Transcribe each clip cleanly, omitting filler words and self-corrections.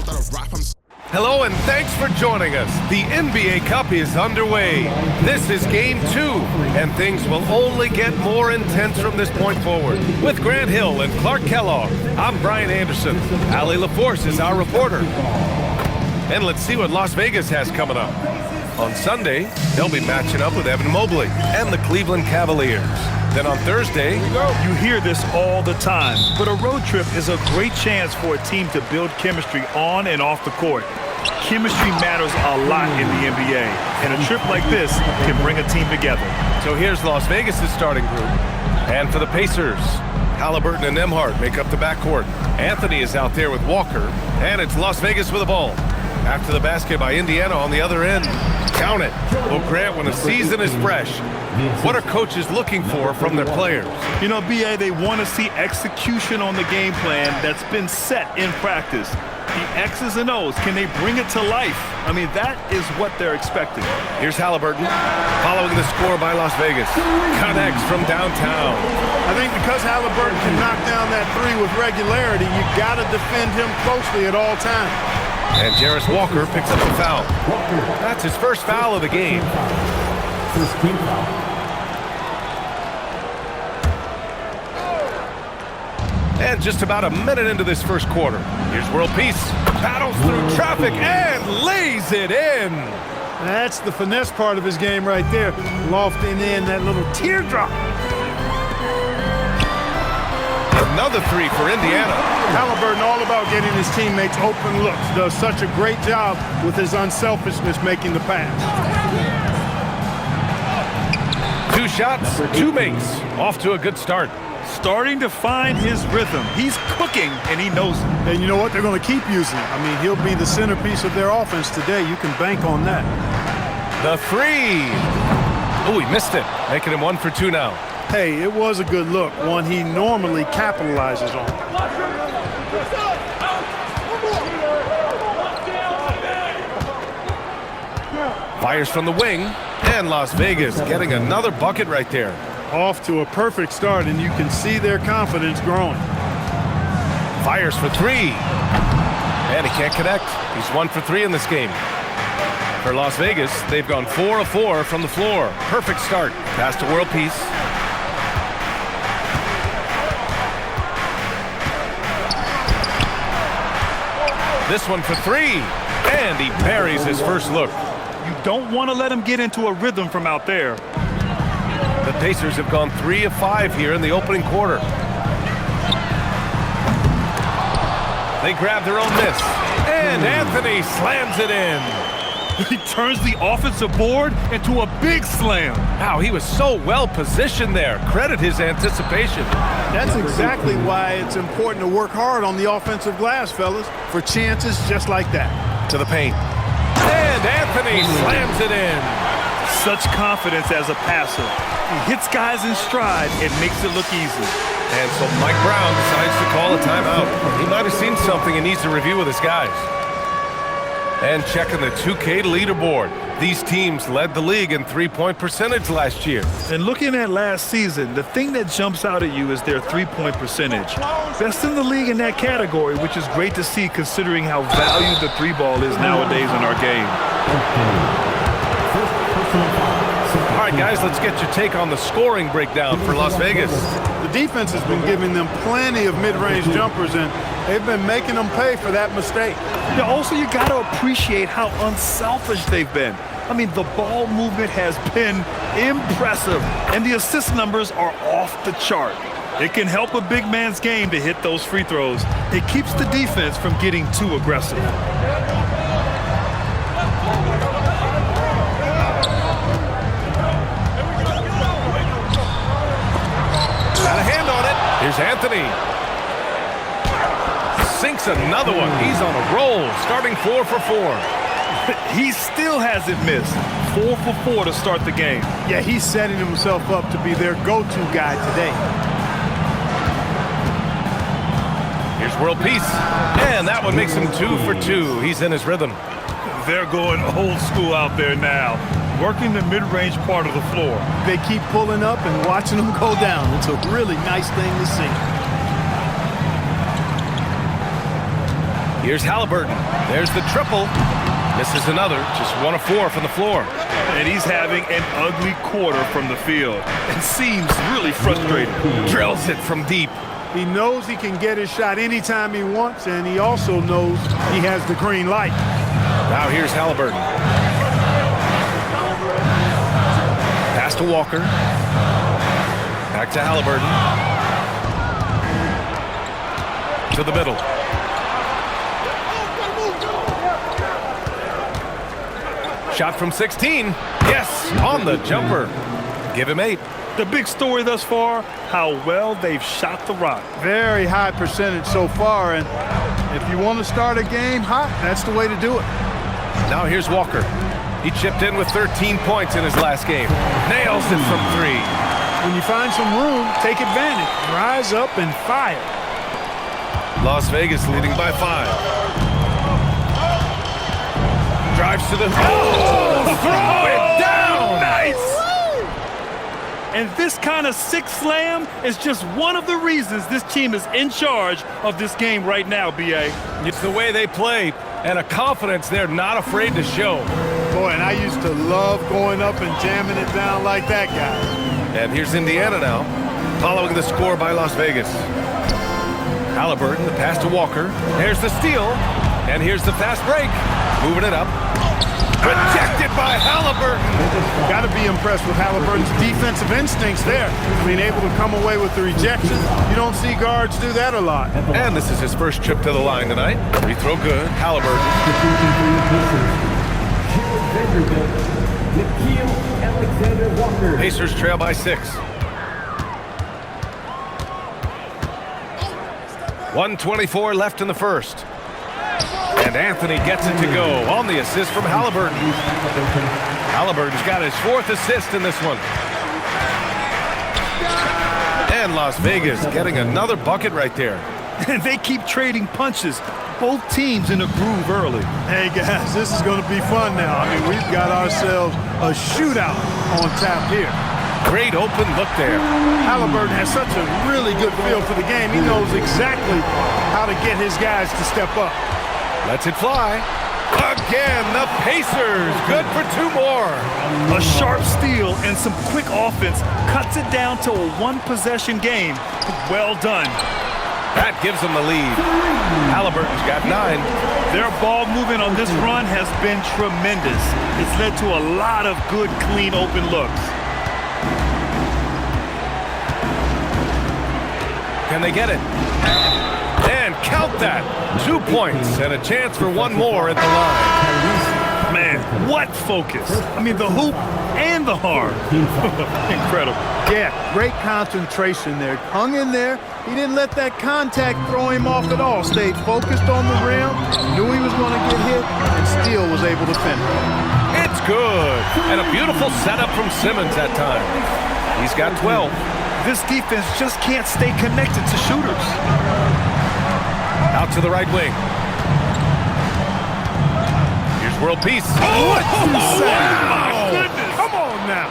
Hello and thanks for joining us. The NBA Cup is underway. This is Game 2, and things will only get more intense from this point forward. With Grant Hill and Clark Kellogg, I'm Brian Anderson. Allie LaForce is our reporter. And let's see what Las Vegas has coming up. On Sunday, they'll be matching up with Evan Mobley and the Cleveland Cavaliers. Then on Thursday, you hear this all the time, but a road trip is a great chance for a team to build chemistry on and off the court. Chemistry matters a lot in the NBA, and a trip like this can bring a team together. So here's Las Vegas' starting group. And for the Pacers, Halliburton and Nembhard make up the backcourt. Anthony is out there with Walker, and it's Las Vegas with the ball. After the basket by Indiana on the other end. Count it. Well, Grant, when the season is fresh, what are coaches looking for from their players? You know, B.A., they want to see execution on the game plan that's been set in practice. The X's and O's, can they bring it to life? I mean, that is what they're expecting. Here's Halliburton, following the score by Las Vegas. Connects from downtown. I think because Halliburton can knock down that three with regularity, you got to defend him closely at all times. And Jarris Walker picks up a foul. That's his first foul of the game. First team foul. And just about a minute into this first quarter. Here's World Peace. Paddles through traffic and lays it in. That's the finesse part of his game right there. Lofting in that little teardrop. Another three for Indiana. Halliburton all about getting his teammates open looks. Does such a great job with his unselfishness making the pass. 2 shots, 2 makes. Off to a good start. Starting to find his rhythm. He's cooking, and he knows it. And you know what? They're going to keep using him. I mean, he'll be the centerpiece of their offense today. You can bank on that. The three. Oh, he missed it. Making him 1 for 2 now. Hey, it was a good look. One he normally capitalizes on. Fires from the wing. And Las Vegas getting another bucket right there. Off to a perfect start, and you can see their confidence growing. Fires for 3. And he can't connect. He's 1 for 3 in this game. For Las Vegas, they've gone 4 of 4 from the floor. Perfect start. Pass to World Peace. This one for 3. And he buries his first look. You don't want to let him get into a rhythm from out there. The Pacers have gone 3 of 5 here in the opening quarter. They grab their own miss. And Anthony slams it in. He turns the offensive board into a big slam. Wow, he was so well positioned there. Credit his anticipation. That's exactly why it's important to work hard on the offensive glass, fellas, for chances just like that. To the paint. And Anthony slams it in. Such confidence as a passer. He hits guys in stride and makes it look easy. And so Mike Brown decides to call a timeout. He might have seen something and needs to review with his guys. And checking the 2K leaderboard. These teams led the league in three-point percentage last year. And looking at last season, the thing that jumps out at you is their three-point percentage. Best in the league in that category, which is great to see considering how valued the three ball is nowadays in our game. All right, guys, let's get your take on the scoring breakdown for Las Vegas. The defense has been giving them plenty of mid-range jumpers, and they've been making them pay for that mistake. Yeah, also, you got to appreciate how unselfish they've been. I mean, the ball movement has been impressive, and the assist numbers are off the chart. It can help a big man's game to hit those free throws. It keeps the defense from getting too aggressive. Got a hand on it. Here's Anthony. Sinks another one. He's on a roll, starting 4 for 4. He still hasn't missed. 4 for 4 to start the game. Yeah, he's setting himself up to be their go-to guy today. Here's World Peace. And that one makes him 2 for 2. He's in his rhythm. They're going old school out there now, working the mid-range part of the floor. They keep pulling up and watching them go down. It's a really nice thing to see. Here's Halliburton. There's the triple. Misses another. Just 1 of 4 from the floor. And he's having an ugly quarter from the field and seems really frustrated. Drills it from deep. He knows he can get his shot anytime he wants, and he also knows he has the green light. Now here's Halliburton. Pass to Walker. Back to Halliburton. To the middle. Shot from 16. Yes, on the jumper. Give him 8. The big story thus far, how well they've shot the rock. Very high percentage so far, and if you want to start a game hot, that's the way to do it. Now here's Walker. He chipped in with 13 points in his last game. Nails it from 3. When you find some room, take advantage. Rise up and fire. Las Vegas leading by 5. Drives to the... Oh! Throw it down! Nice! And this kind of sick slam is just one of the reasons this team is in charge of this game right now, B.A. It's the way they play and a confidence they're not afraid to show. Boy, and I used to love going up and jamming it down like that guy. And here's Indiana now, following the score by Las Vegas. Halliburton, the pass to Walker. There's the steal, and here's the fast break. Moving it up. Rejected by Halliburton. Got to be impressed with Halliburton's defensive instincts there. Being able to come away with the rejection. You don't see guards do that a lot. And this is his first trip to the line tonight. Free throw good. Halliburton. Nickeil Alexander-Walker. Pacers trail by 6. 1:24 left in the first. And Anthony gets it to go on the assist from Halliburton. Halliburton's got his 4th assist in this one. And Las Vegas getting another bucket right there. And they keep trading punches. Both teams in a groove early. Hey, guys, this is going to be fun now. I mean, we've got ourselves a shootout on tap here. Great open look there. Halliburton has such a really good feel for the game. He knows exactly how to get his guys to step up. Lets it fly. Again, the Pacers. Good for 2 more. A sharp steal and some quick offense cuts it down to a 1-possession game. Well done. That gives them the lead. Halliburton's got 9. Their ball movement on this run has been tremendous. It's led to a lot of good, clean, open looks. Can they get it? And count that. 2 points and a chance for 1 more at the line. Man, what focus. I mean, the hoop and the heart. Incredible. Yeah, great concentration there. Hung in there. He didn't let that contact throw him off at all. Stayed focused on the rim, knew he was going to get hit, and still was able to finish. It's good. And a beautiful setup from Simmons that time. He's got 12. This defense just can't stay connected to shooters. Out to the right wing. Here's World Peace. Oh, What you say? My goodness. Come on now.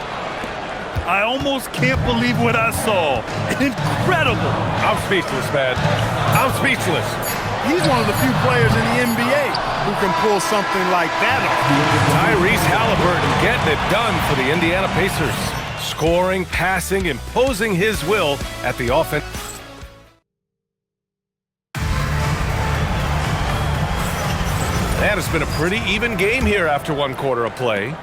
I almost can't believe what I saw. Incredible. I'm speechless, man. I'm speechless. He's one of the few players in the NBA who can pull something like that off. Tyrese Halliburton getting it done for the Indiana Pacers. Scoring, passing, imposing his will at the offense. And it's been a pretty even game here after 1 quarter of play.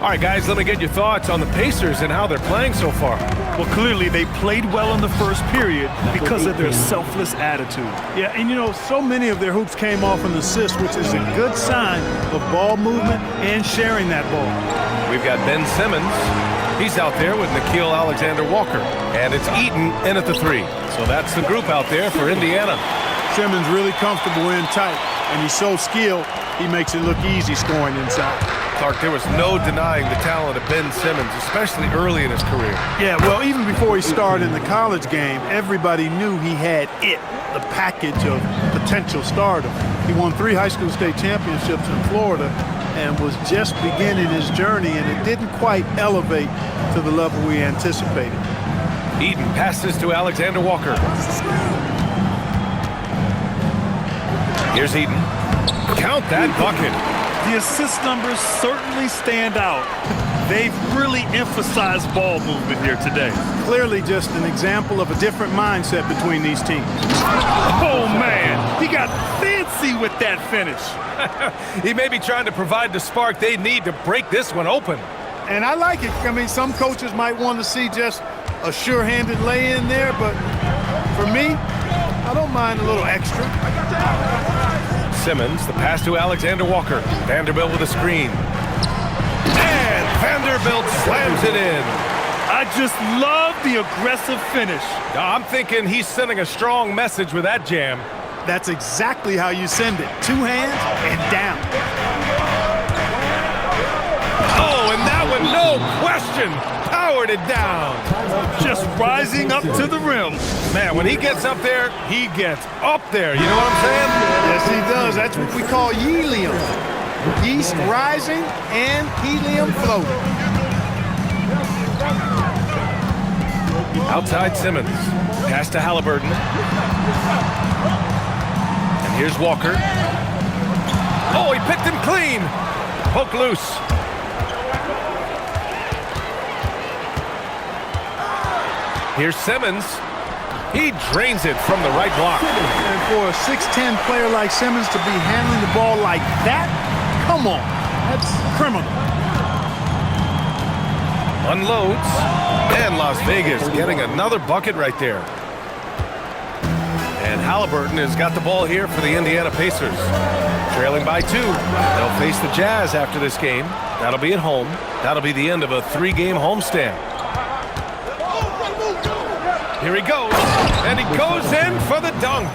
All right, guys, let me get your thoughts on the Pacers and how they're playing so far. Well, clearly they played well in the first period because of their selfless attitude. Yeah, and you know, so many of their hoops came off an assist, which is a good sign of ball movement and sharing that ball. We've got Ben Simmons. He's out there with Nickeil Alexander-Walker. And it's Eaton in at the 3. So that's the group out there for Indiana. Simmons really comfortable in tight, and he's so skilled, he makes it look easy scoring inside. Clark, there was no denying the talent of Ben Simmons, especially early in his career. Yeah, well, even before he started in the college game, everybody knew he had it, the package of potential stardom. He won 3 high school state championships in Florida and was just beginning his journey, and it didn't quite elevate to the level we anticipated. Eaton passes to Alexander Walker. Here's Eaton. Count that bucket. The assist numbers certainly stand out. They've really emphasized ball movement here today. Clearly just an example of a different mindset between these teams. Oh, man. He got fancy with that finish. He may be trying to provide the spark they need to break this one open. And I like it. I mean, some coaches might want to see just a sure-handed lay-in there, but for me, I don't mind a little extra. Simmons, the pass to Alexander Walker. Vanderbilt with a screen. And Vanderbilt slams it in. I just love the aggressive finish. I'm thinking he's sending a strong message with that jam. That's exactly how you send it. 2 hands and down. Oh, and that one, no question, powered it down. Just rising up to the rim. Man, when he gets up there, he gets up there. You know what I'm saying? Yes, he does. That's what we call helium. Yeast rising and helium floating. Outside Simmons. Pass to Halliburton. And here's Walker. Oh, he picked him clean. Poke loose. Here's Simmons. He drains it from the right block. And for a 6'10 player like Simmons to be handling the ball like that, come on, that's criminal. Unloads. And Las Vegas getting another bucket right there. And Halliburton has got the ball here for the Indiana Pacers. Trailing by 2. They'll face the Jazz after this game. That'll be at home. That'll be the end of a 3-game homestand. Here he goes, and he goes in for the dunk.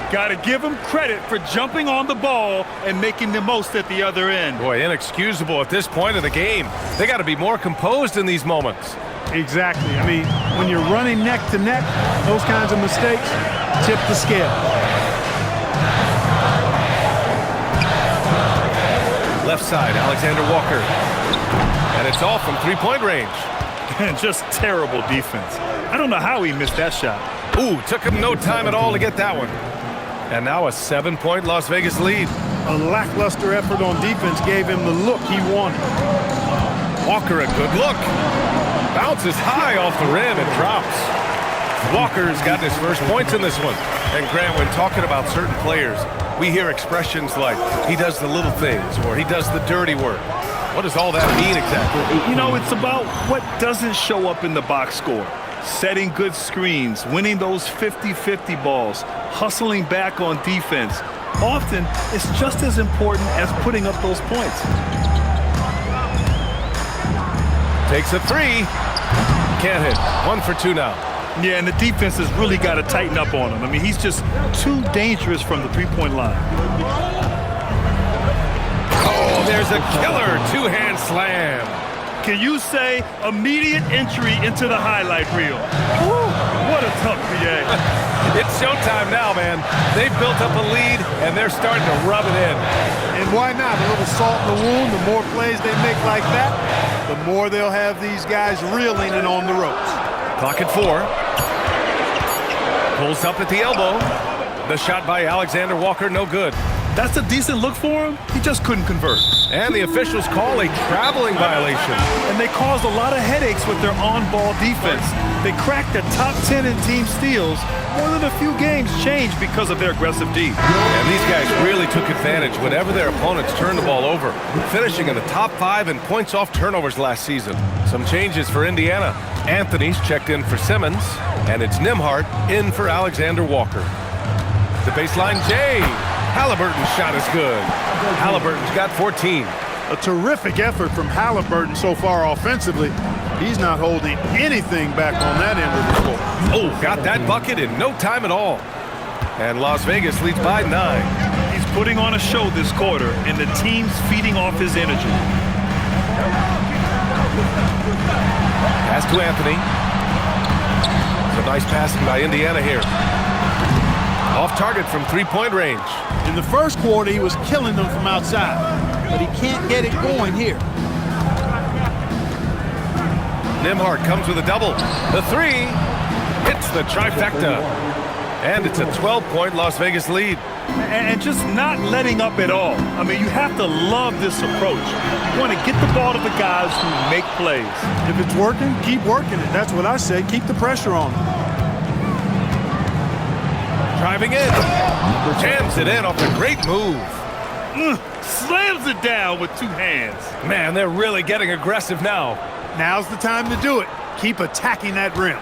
Got to give him credit for jumping on the ball and making the most at the other end. Boy, inexcusable at this point of the game. They got to be more composed in these moments. Exactly. I mean, when you're running neck to neck, those kinds of mistakes tip the scale. Left side, Alexander Walker. And it's off from three-point range. Just terrible defense. I don't know how he missed that shot. Ooh, took him no time at all to get that one. And now a 7-point Las Vegas lead. A lackluster effort on defense gave him the look he wanted. Walker, a good look. Bounces high off the rim and drops. Walker's gotten his first points in this one. And Grant, when talking about certain players, we hear expressions like, he does the little things, or he does the dirty work. What does all that mean exactly? You know, it's about what doesn't show up in the box score. Setting good screens, winning those 50-50 balls, hustling back on defense. Often, it's just as important as putting up those points. Takes a 3. Can't hit. 1 for 2 now. Yeah, and the defense has really got to tighten up on him. I mean, he's just too dangerous from the three-point line. Oh, there's a killer 2-hand slam. Can you say immediate entry into the highlight reel? Woo, what a tough PA. It's showtime now, man. They've built up a lead, and they're starting to rub it in. And why not? A little salt in the wound. The more plays they make like that, the more they'll have these guys reeling and on the ropes. Clock at 4. Pulls up at the elbow. The shot by Alexander Walker, no good. That's a decent look for him. He just couldn't convert. And the officials call a traveling violation. And they caused a lot of headaches with their on-ball defense. They cracked the top 10 in team steals. More than a few games changed because of their aggressive D. And these guys really took advantage whenever their opponents turned the ball over, finishing in the top 5 in points off turnovers last season. Some changes for Indiana. Anthony's checked in for Simmons, and it's Nembhard in for Alexander Walker. The baseline J. Halliburton's shot is good. Halliburton's got 14. A terrific effort from Halliburton so far offensively. He's not holding anything back on that end of the floor. Oh, got that bucket in no time at all. And Las Vegas leads by 9. He's putting on a show this quarter, and the team's feeding off his energy. Pass to Anthony. Some nice passing by Indiana here. Off target from three-point range. In the first quarter, he was killing them from outside, but he can't get it going here. Nembhard comes with a double. The 3 hits the trifecta. And it's a 12-point Las Vegas lead. and just not letting up at all. I mean, you have to love this approach. You want to get the ball to the guys who make plays. If it's working, keep working it. That's what I say. Keep the pressure on them. Driving in. Jams it in off a great move. Slams it down with two hands. Man, they're really getting aggressive now. Now's the time to do it. Keep attacking that rim.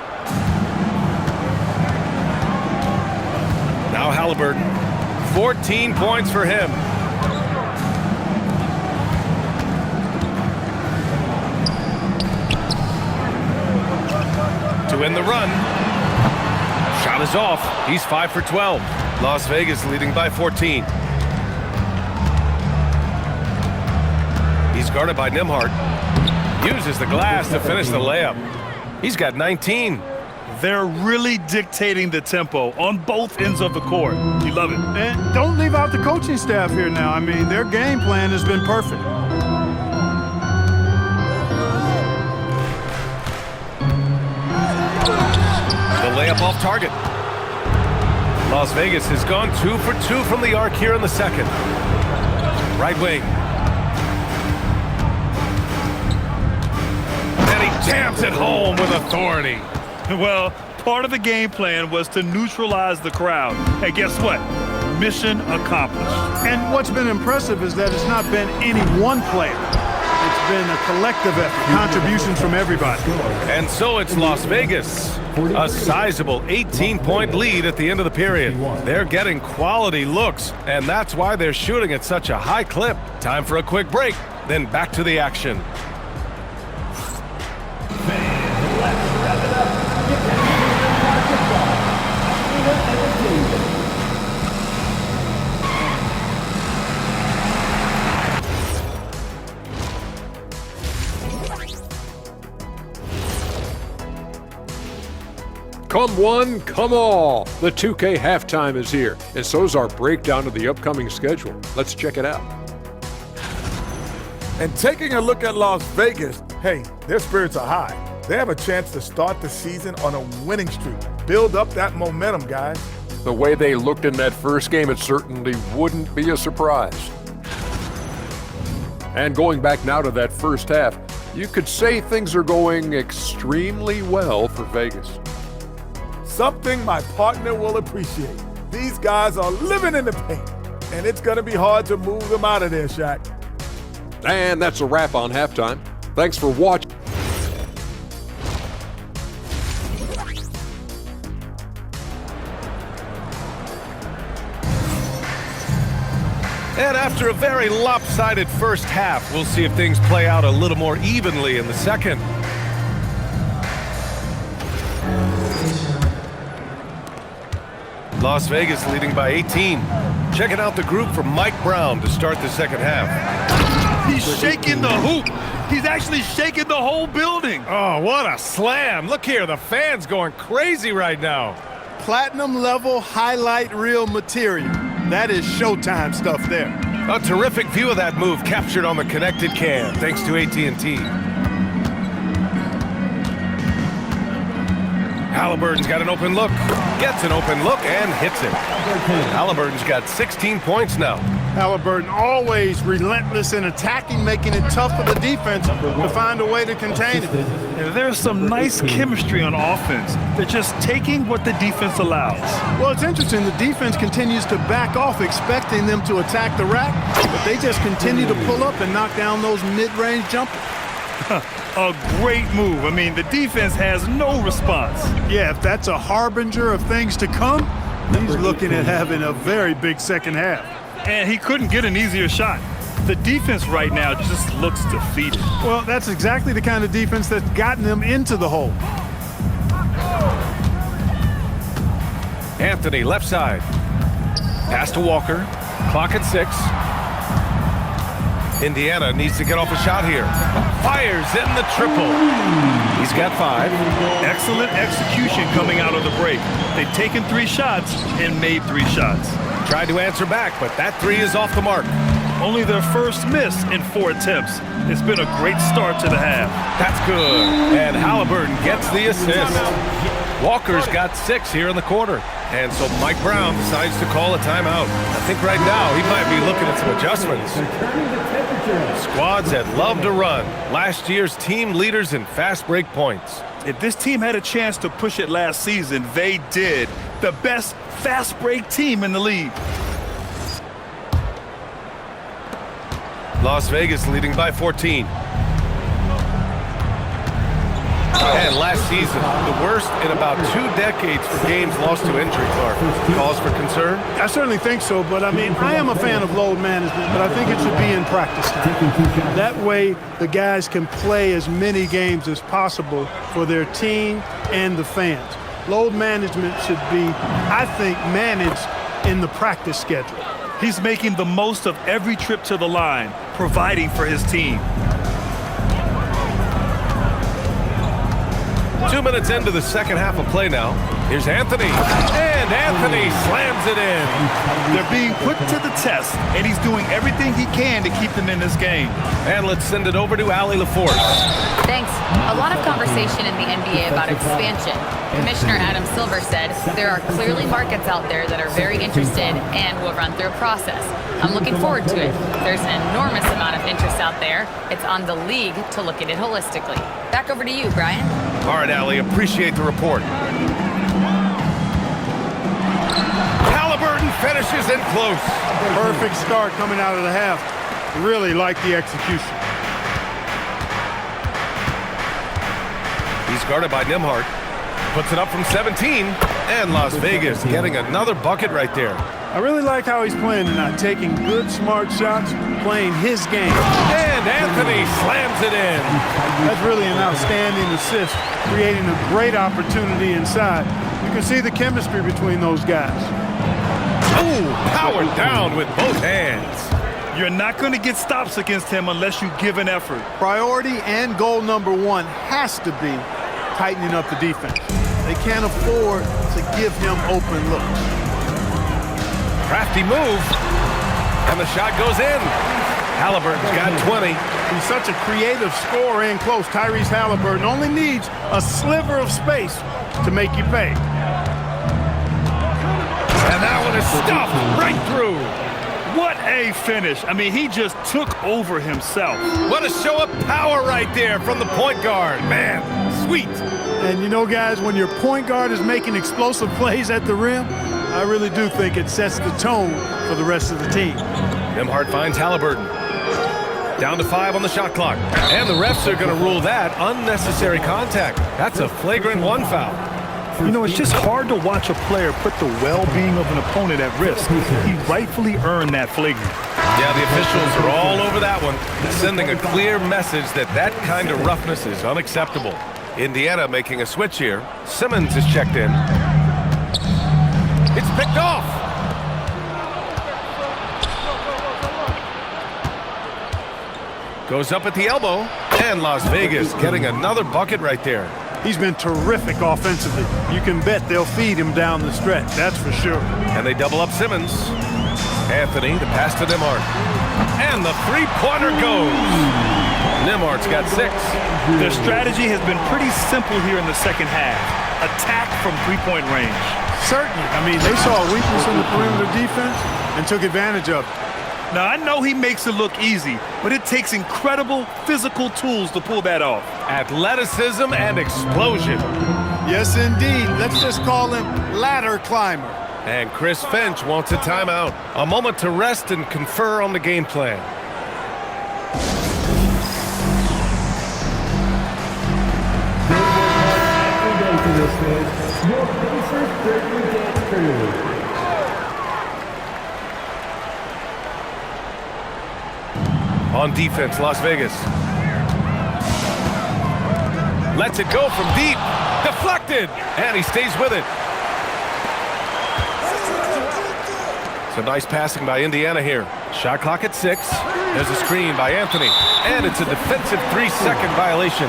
Now Halliburton. 14 points for him. To win the run. Shot is off. He's 5 for 12. Las Vegas leading by 14. He's guarded by Nembhard. Uses the glass to finish the layup. He's got 19. They're really dictating the tempo on both ends of the court. You love it. And don't leave out the coaching staff here now. I mean, their game plan has been perfect. The layup off target. Las Vegas has gone 2 for 2 from the arc here in the second. Right wing. And he jams it home with authority. Well, part of the game plan was to neutralize the crowd. And guess what? Mission accomplished. And what's been impressive is that it's not been any one player. It's been a collective effort, contributions from everybody. And so it's Las Vegas. A sizable 18-point lead at the end of the period. They're getting quality looks, and that's why they're shooting at such a high clip. Time for a quick break, then back to the action. Come one, come all. The 2K halftime is here, and so is our breakdown of the upcoming schedule. Let's check it out. And taking a look at Las Vegas, hey, their spirits are high. They have a chance to start the season on a winning streak. Build up that momentum, guys. The way they looked in that first game, it certainly wouldn't be a surprise. And going back now to that first half, you could say things are going extremely well for Vegas. Something my partner will appreciate. These guys are living in the paint, and it's going to be hard to move them out of there, Shaq. And that's a wrap on halftime. Thanks for watching. And after a very lopsided first half, we'll see if things play out a little more evenly in the second. Las Vegas leading by 18. Checking out the group from Mike Brown to start the second half. He's shaking the hoop. He's actually shaking the whole building. Oh, what a slam. Look here, the fans going crazy right now. Platinum level highlight reel material. That is Showtime stuff there. A terrific view of that move captured on the connected cam, thanks to AT&T. Halliburton's got an open look, gets an open look, and hits it. Halliburton's got 16 points now. Halliburton always relentless in attacking, making it tough for the defense to find a way to contain it. And there's some nice chemistry on offense. They're just taking what the defense allows. Well, it's interesting. The defense continues to back off, expecting them to attack the rack, but they just continue to pull up and knock down those mid-range jumpers. A great move. I mean, the defense has no response. Yeah, if that's a harbinger of things to come, he's looking at having a very big second half. And he couldn't get an easier shot. The defense right now just looks defeated. Well, that's exactly the kind of defense that's gotten them into the hole. Anthony, left side. Pass to Walker. Clock at 6. Indiana needs to get off a shot here. Fires in the triple. He's got 5. Excellent execution coming out of the break. They've taken 3 shots and made 3 shots. Tried to answer back, but that 3 is off the mark. Only their first miss in 4 attempts. It's been a great start to the half. That's good. And Halliburton gets the assist. Walker's got 6 here in the quarter. And so Mike Brown decides to call a timeout. I think right now he might be looking at some adjustments. Squads that love to run. Last year's team leaders in fast break points. If this team had a chance to push it last season, they did. The best fast break team in the league. Las Vegas leading by 14. And last season, the worst in about 2 decades for games lost to injury, Clark. Cause for concern? I certainly think so, but I mean, I am a fan of load management, but I think it should be in practice time. That way, the guys can play as many games as possible for their team and the fans. Load management should be, I think, managed in the practice schedule. He's making the most of every trip to the line, providing for his team. 2 minutes into the second half of play now. Here's Anthony. And Anthony slams it in. They're being put to the test, and he's doing everything he can to keep them in this game. And let's send it over to Allie LaForce. Thanks. A lot of conversation in the NBA about expansion. Commissioner Adam Silver said there are clearly markets out there that are very interested and will run through a process. I'm looking forward to it. There's an enormous amount of interest out there. It's on the league to look at it holistically. Back over to you, Brian. All right, Allie, appreciate the report. Halliburton finishes in close. Perfect start coming out of the half. Really like the execution. He's guarded by Nembhard. Puts it up from 17. And Las Vegas getting another bucket right there. I really like how he's playing tonight, taking good, smart shots, playing his game. And Anthony slams it in. That's really an outstanding assist, creating a great opportunity inside. You can see the chemistry between those guys. Ooh, powered down with both hands. You're not going to get stops against him unless you give an effort. Priority and goal number 1 has to be tightening up the defense. They can't afford to give him open looks. Crafty move. And the shot goes in. Halliburton's got 20. He's such a creative scorer in close. Tyrese Halliburton only needs a sliver of space to make you pay. And that one is stuffed right through. What a finish. I mean, he just took over himself. What a show of power right there from the point guard. Man, sweet. And you know, guys, when your point guard is making explosive plays at the rim, I really do think it sets the tone for the rest of the team. Nembhard finds Halliburton. Down to 5 on the shot clock. And the refs are going to rule that unnecessary contact. That's a flagrant 1 foul. You know, it's just hard to watch a player put the well-being of an opponent at risk. He rightfully earned that flagrant. Yeah, the officials are all over that one, sending a clear message that that kind of roughness is unacceptable. Indiana making a switch here. Simmons is checked in. It's picked off. Goes up at the elbow. And Las Vegas getting another bucket right there. He's been terrific offensively. You can bet they'll feed him down the stretch, that's for sure. And they double up Simmons. Anthony, the pass to Nembhard. And the three-pointer goes. Nembhard's got 6. Their strategy has been pretty simple here in the second half. Attack from three-point range. Certainly. I mean, they saw a weakness in the perimeter defense and took advantage of it. Now, I know he makes it look easy, but it takes incredible physical tools to pull that off. Athleticism and explosion. Yes, indeed. Let's just call him ladder climber. And Chris Finch wants a timeout. A moment to rest and confer on the game plan. On defense, Las Vegas. Lets it go from deep. Deflected. And he stays with it. Some nice passing by Indiana here. Shot clock at 6. There's a screen by Anthony. And it's a defensive 3-second violation.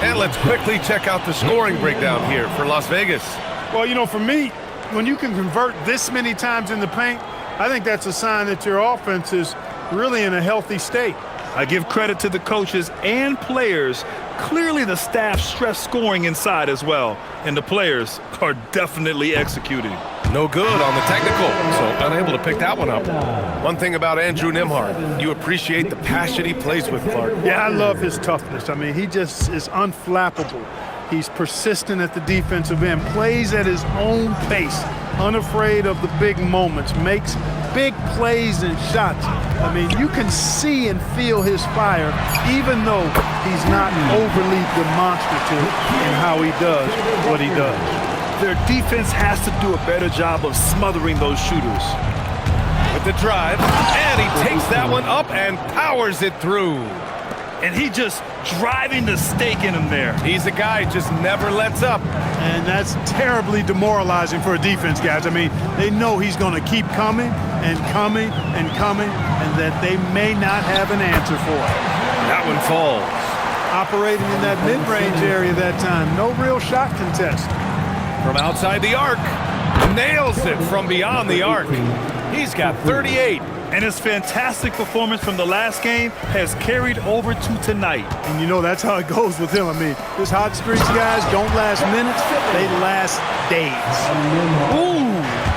And let's quickly check out the scoring breakdown here for Las Vegas. Well, you know, for me, when you can convert this many times in the paint, I think that's a sign that your offense is really in a healthy state. I give credit to the coaches and players. Clearly the staff stressed scoring inside as well, and the players are definitely executing. No good on the technical, so unable to pick that one up. One thing about Andrew Nembhard, you appreciate the passion he plays with, Clark. Yeah, I love his toughness. I mean, he just is unflappable. He's persistent at the defensive end, plays at his own pace, unafraid of the big moments, makes big plays and shots. I mean, you can see and feel his fire, even though he's not overly demonstrative in how he does what he does. Their defense has to do a better job of smothering those shooters. With the drive, and he takes that one up and powers it through. And he just driving the stake in him there. He's a guy who just never lets up. And that's terribly demoralizing for a defense, guys. I mean, they know he's going to keep coming and coming and coming, and that they may not have an answer for it. That one falls. Operating in that mid-range area that time. No real shot contest. From outside the arc, nails it from beyond the arc. He's got 38. And his fantastic performance from the last game has carried over to tonight. And you know that's how it goes with him. I mean, his hot streaks, guys, don't last minutes. They last days. Ooh,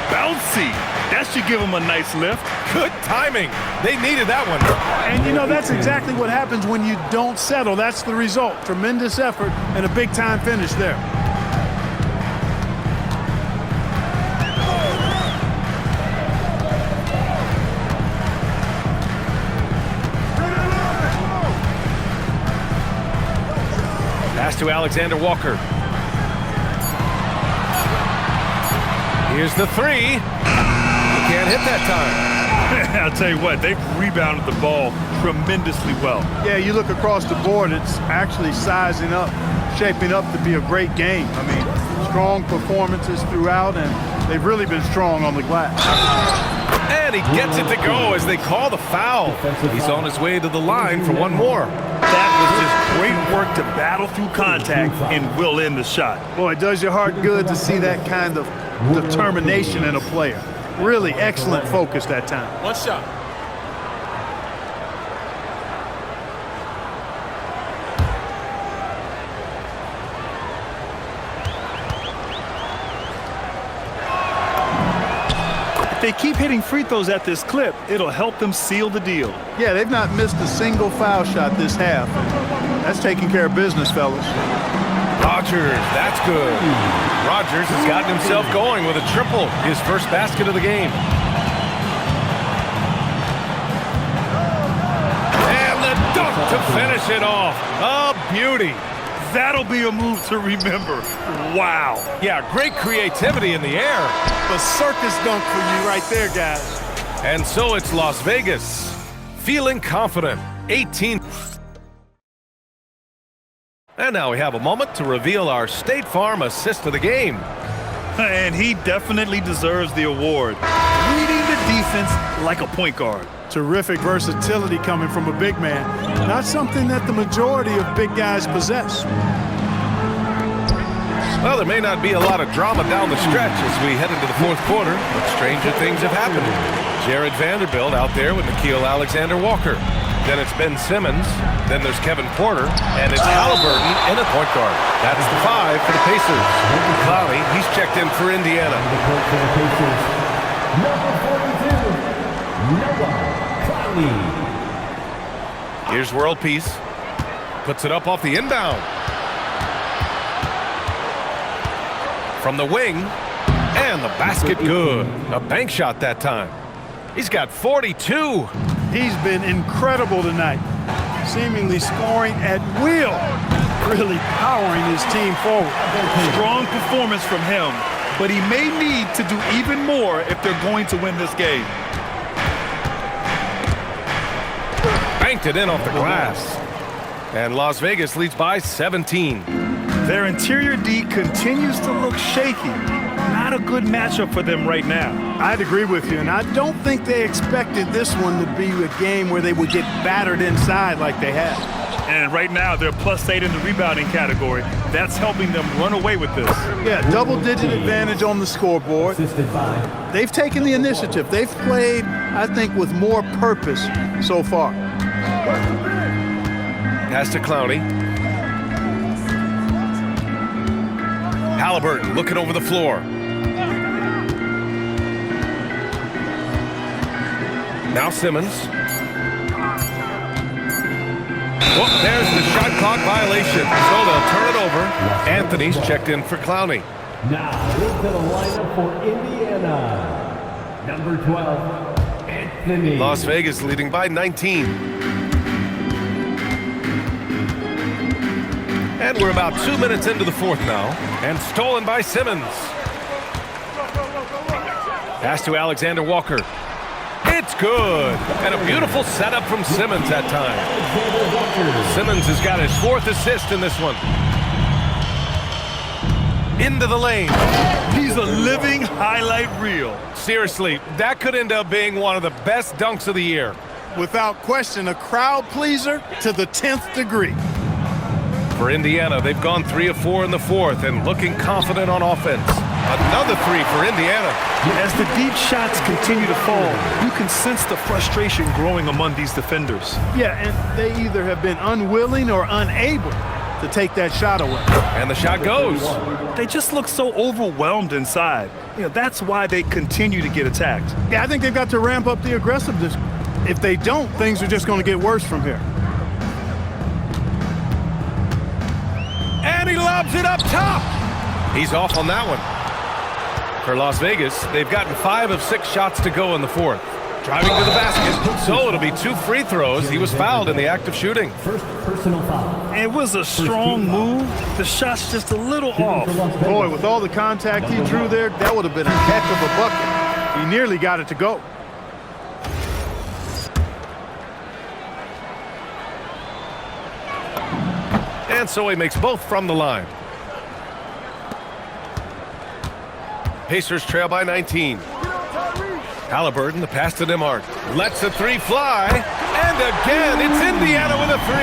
bouncy. That should give him a nice lift. Good timing. They needed that one. And, you know, that's exactly what happens when you don't settle. That's the result. Tremendous effort and a big-time finish there. Pass to Alexander Walker. Here's the three. He can't hit that time. I'll tell you what, they've rebounded the ball tremendously well. Yeah, you look across the board, it's actually sizing up, shaping up to be a great game. I mean, strong performances throughout, and they've really been strong on the glass. And he gets it to go as they call the foul. He's on his way to the line for one more. That was just great work to battle through contact and will end the shot. Boy, it does your heart good to see that kind of determination in a player. Really excellent focus that time. One shot. If they keep hitting free throws at this clip, it'll help them seal the deal. Yeah, they've not missed a single foul shot this half. That's taking care of business, fellas. Rogers, that's good. Rogers has gotten himself going with a triple, his first basket of the game. And the dunk to finish it off. A beauty. That'll be a move to remember. Wow. Yeah, great creativity in the air. The circus dunk for you right there, guys. And so it's Las Vegas, feeling confident, 18. And now we have a moment to reveal our State Farm assist of the game. And he definitely deserves the award. Reading the defense like a point guard. Terrific versatility coming from a big man. Not something that the majority of big guys possess. Well, there may not be a lot of drama down the stretch as we head into the fourth quarter, but stranger things have happened. Jared Vanderbilt out there with Nickeil Alexander-Walker. Then it's Ben Simmons. Then there's Kevin Porter. And it's Halliburton in a point guard. That's the 5 for the Pacers. Clowney, he's checked in for Indiana. Number 42, Noah Clowney. Here's World Peace. Puts it up off the inbound. From the wing. And the basket good. A bank shot that time. He's got 42. He's been incredible tonight, seemingly scoring at will, really powering his team forward. Strong performance from him, but he may need to do even more if they're going to win this game. Banked it in off the glass. And Las Vegas leads by 17. Their interior D continues to look shaky. Not a good matchup for them right now. I'd agree with you, and I don't think they expected this one to be a game where they would get battered inside like they have. And right now, they're +8 in the rebounding category. That's helping them run away with this. Yeah, double-digit advantage on the scoreboard. They've taken the initiative. They've played, I think, with more purpose so far. Pass to Clowney. Halliburton looking over the floor. Now Simmons. Oh, there's the shot clock violation. So they'll turn it over. Anthony's checked in for Clowney. Now into the lineup for Indiana. Number 12, Anthony. Las Vegas leading by 19. And we're about 2 minutes into the fourth now. And stolen by Simmons. Pass to Alexander Walker. It's good. And a beautiful setup from Simmons that time. Simmons has got his 4th assist in this one. Into the lane. He's a living highlight reel. Seriously, that could end up being one of the best dunks of the year. Without question, a crowd pleaser to the 10th degree. For Indiana, they've gone 3 of 4 in the fourth and looking confident on offense. Another 3 for Indiana. As the deep shots continue to fall, you can sense the frustration growing among these defenders. Yeah, and they either have been unwilling or unable to take that shot away. And the shot goes. They just look so overwhelmed inside. That's why they continue to get attacked. Yeah, I think they've got to ramp up the aggressiveness. If they don't, things are just going to get worse from here. And he lobs it up top. He's off on that one. For Las Vegas, they've gotten 5 of 6 shots to go in the fourth. Driving to the basket, so it'll be 2 free throws. He was fouled in the act of shooting. First personal foul. It was a strong move. The shot's just a little off. Boy, with all the contact he drew there, that would have been a heck of a bucket. He nearly got it to go. And so he makes both from the line. Pacers trail by 19. Halliburton, the pass to DeMarc. Lets a 3 fly. And again, it's Indiana with a 3.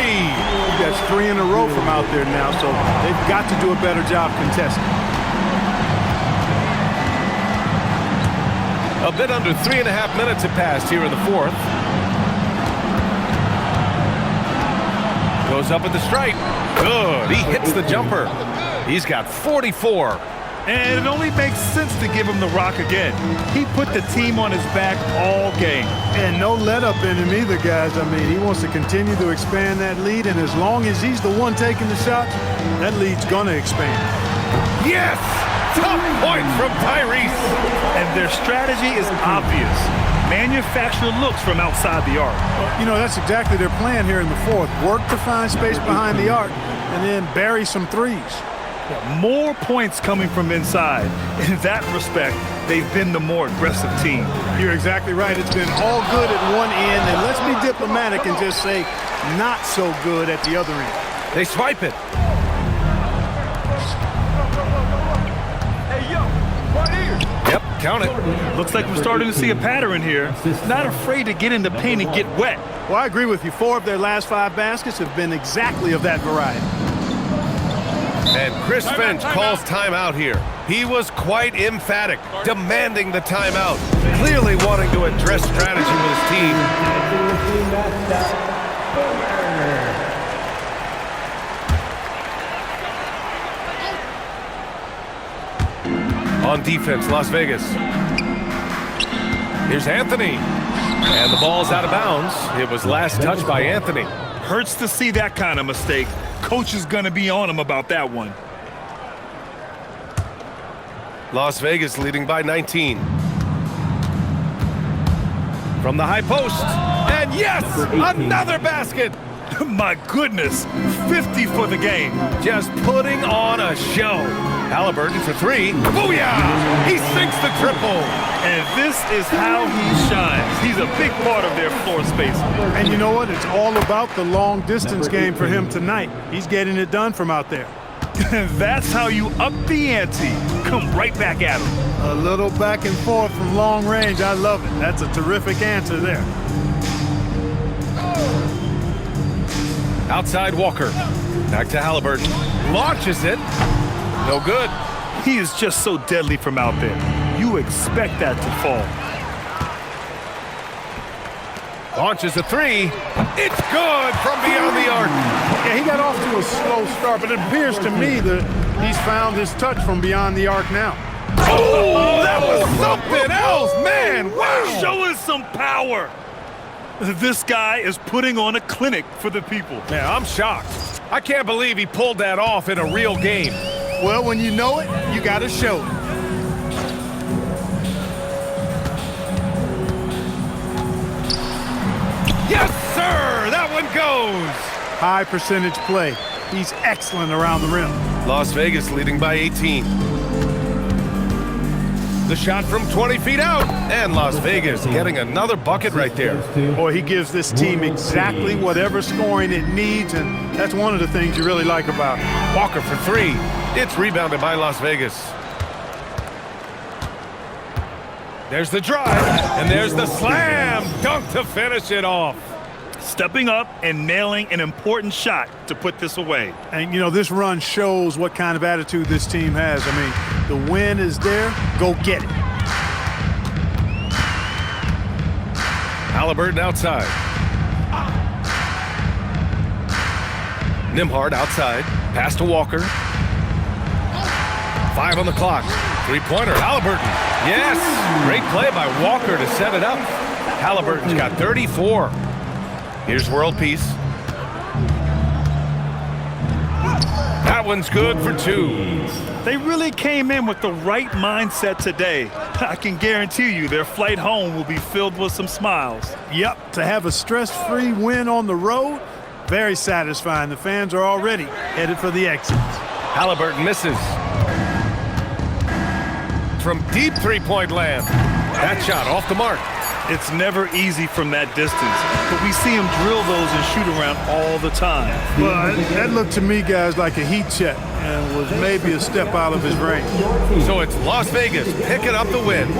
That's 3 in a row from out there now, so they've got to do a better job contesting. A bit under 3.5 minutes have passed here in the fourth. Goes up at the stripe. Good. He hits the jumper. He's got 44. And it only makes sense to give him the rock again. He put the team on his back all game. And no let-up in him either, guys. I mean, he wants to continue to expand that lead, and as long as he's the one taking the shots, that lead's going to expand. Yes! Tough point from Tyrese. And their strategy is obvious. Manufacture looks from outside the arc. That's exactly their plan here in the fourth. Work to find space behind the arc and then bury some threes. More points coming from inside. In that respect, they've been the more aggressive team. You're exactly right. It's been all good at one end, and let's be diplomatic and just say not so good at the other end. They swipe it. Yep, count it. Looks like we're starting to see a pattern here. Not afraid to get in the paint and get wet. Well, I agree with you. 4 of their last 5 baskets have been exactly of that variety. And Chris Finch calls timeout here. He was quite emphatic, demanding the timeout, clearly wanting to address strategy with his team. On defense, Las Vegas. Here's Anthony. And the ball's out of bounds. It was last touched by Anthony. Hurts to see that kind of mistake. Coach is going to be on him about that one. Las Vegas leading by 19. From the high post. And yes, another basket. My goodness, 50 for the game. Just putting on a show. Halliburton for 3. Booyah! He sinks the triple. And this is how he shines. He's a big part of their floor space. And you know what? It's all about the long distance game for him tonight. He's getting it done from out there. That's how you up the ante. Come right back at him. A little back and forth from long range. I love it. That's a terrific answer there. Outside Walker. Back to Halliburton. Launches it. No good. He is just so deadly from out there. You expect that to fall. Launches a three. It's good from beyond the arc. Yeah, he got off to a slow start, but it appears to me that he's found his touch from beyond the arc now. Oh, that was something else, man. Wow. Showing some power. This guy is putting on a clinic for the people. Man, I'm shocked. I can't believe he pulled that off in a real game. Well, when you know it, you got to show it. Yes, sir. That one goes. High percentage play. He's excellent around the rim. Las Vegas leading by 18. The shot from 20 feet out, and Las Vegas getting another bucket right there. Boy, he gives this team exactly whatever scoring it needs, and that's one of the things you really like about him. Walker for three. It's rebounded by Las Vegas. There's the drive, and there's the slam dunk to finish it off. Stepping up and nailing an important shot to put this away. And, you know, this run shows what kind of attitude this team has. I mean, the win is there. Go get it. Halliburton outside. Nembhard outside. Pass to Walker. 5 on the clock. Three-pointer. Halliburton. Yes! Great play by Walker to set it up. Halliburton's got 34. Here's world peace. That one's good for 2. They really came in with the right mindset today. I can guarantee you their flight home will be filled with some smiles. Yep, to have a stress-free win on the road, very satisfying. The fans are already headed for the exits. Halliburton misses. From deep three-point land. That shot off the mark. It's never easy from that distance, but we see him drill those and shoot around all the time. Well, that looked to me, guys, like a heat check and was maybe a step out of his range. So it's Las Vegas picking up the win.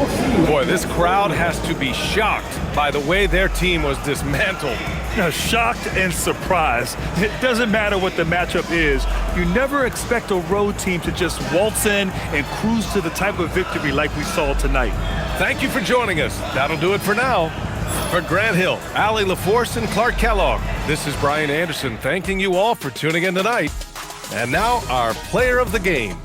Boy, this crowd has to be shocked by the way their team was dismantled. Now, shocked and surprised. It doesn't matter what the matchup is. You never expect a road team to just waltz in and cruise to the type of victory like we saw tonight. Thank you for joining us. That'll do it for now. For Grant Hill, Allie LaForce, and Clark Kellogg, this is Brian Anderson thanking you all for tuning in tonight. And now our player of the game.